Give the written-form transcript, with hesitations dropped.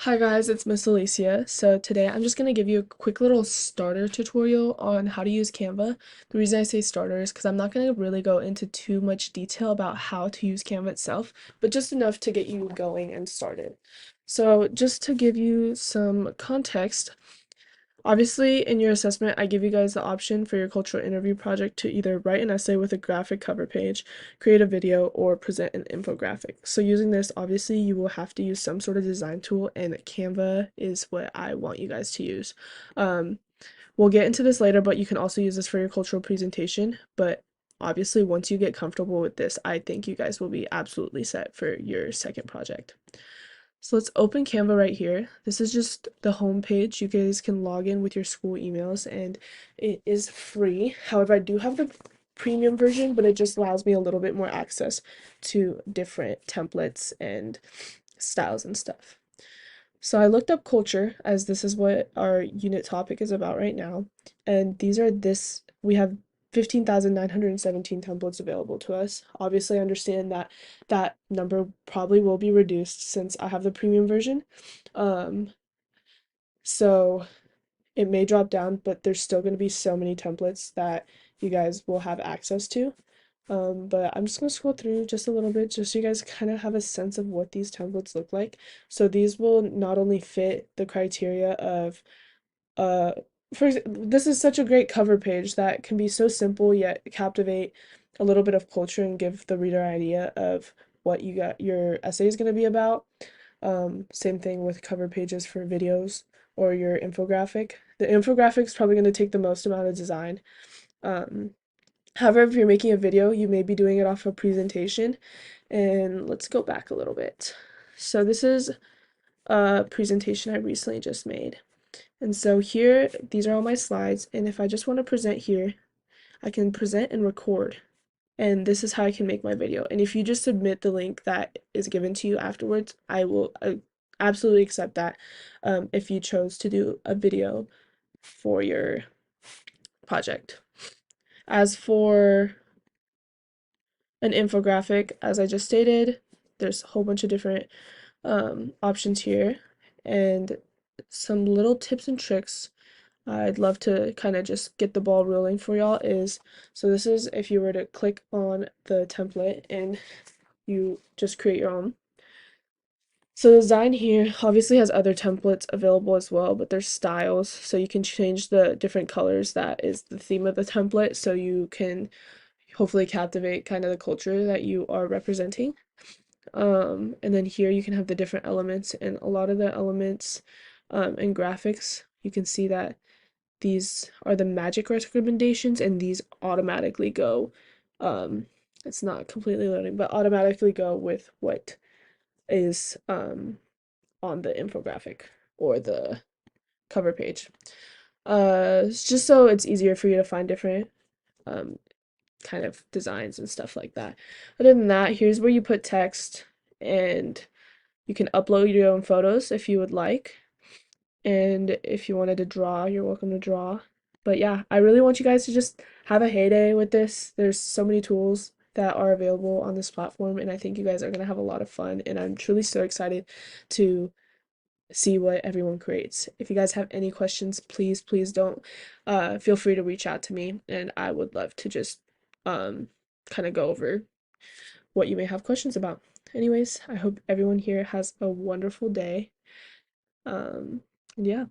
Hi guys, it's Miss Alicia. So today I'm just going to give you a quick little starter tutorial on how to use Canva. The reason I say starter is because I'm not going to really go into too much detail about how to use Canva itself, but just enough to get you going and started. So just to give you some context, obviously, in your assessment, I give you guys the option for your cultural interview project to either write an essay with a graphic cover page, create a video, or present an infographic. So using this, obviously, you will have to use some sort of design tool, and Canva is what I want you guys to use. Um, we'll get into this later, but you can also use this for your cultural presentation. But obviously, once you get comfortable with this, I think you guys will be absolutely set for your second project. So let's open Canva right here. This is just the home page. You guys can log in with your school emails and it is free. However, I do have the premium version, but it just allows me a little bit more access to different templates and styles and stuff. So I looked up culture as this is what our unit topic is about right now. And we have 15,917 templates available to us. Obviously, I understand that that number probably will be reduced since I have the premium version. Um, so it may drop down, but there's still going to be so many templates that you guys will have access to. But I'm just going to scroll through just a little bit just so you guys kind of have a sense of what these templates look like. So these will not only fit the criteria of uh this is such a great cover page that can be so simple yet captivate a little bit of culture and give the reader an idea of what your essay is going to be about. Same thing with cover pages for videos or your infographic. The infographic is probably going to take the most amount of design. Um, However, if you're making a video, you may be doing it off a presentation. And let's go back a little bit. So this is a presentation I recently just made. And so here, these are all my slides. And if I just want to present here, I can present and record. And this is how I can make my video. And if you just submit the link that is given to you afterwards, I will absolutely accept that if you chose to do a video for your project. As for an infographic, as I just stated, there's a whole bunch of different options here and some little tips and tricks I'd love to kind of just get the ball rolling for y'all is, so this is if you were to click on the template and you just create your own. So the design here obviously has other templates available as well, but there's styles, so you can change the different colors that is the theme of the template, so you can hopefully captivate kind of the culture that you are representing. And then here you can have the different elements, and a lot of the elements and graphics, you can see that these are the magic recommendations, and these automatically go, um, it's not completely loading, but automatically go with what is on the infographic or the cover page. It's just so it's easier for you to find different um, kind of designs and stuff like that. Other than that, here's where you put text and you can upload your own photos if you would like. And if you wanted to draw, you're welcome to draw. But yeah, I really want you guys to just have a heyday with this. There's so many tools that are available on this platform, and I think you guys are going to have a lot of fun. And I'm truly so excited to see what everyone creates. If you guys have any questions, please don't feel free to reach out to me, and I would love to just kind of go over what you may have questions about. Anyways, I hope everyone here has a wonderful day. Um, yeah.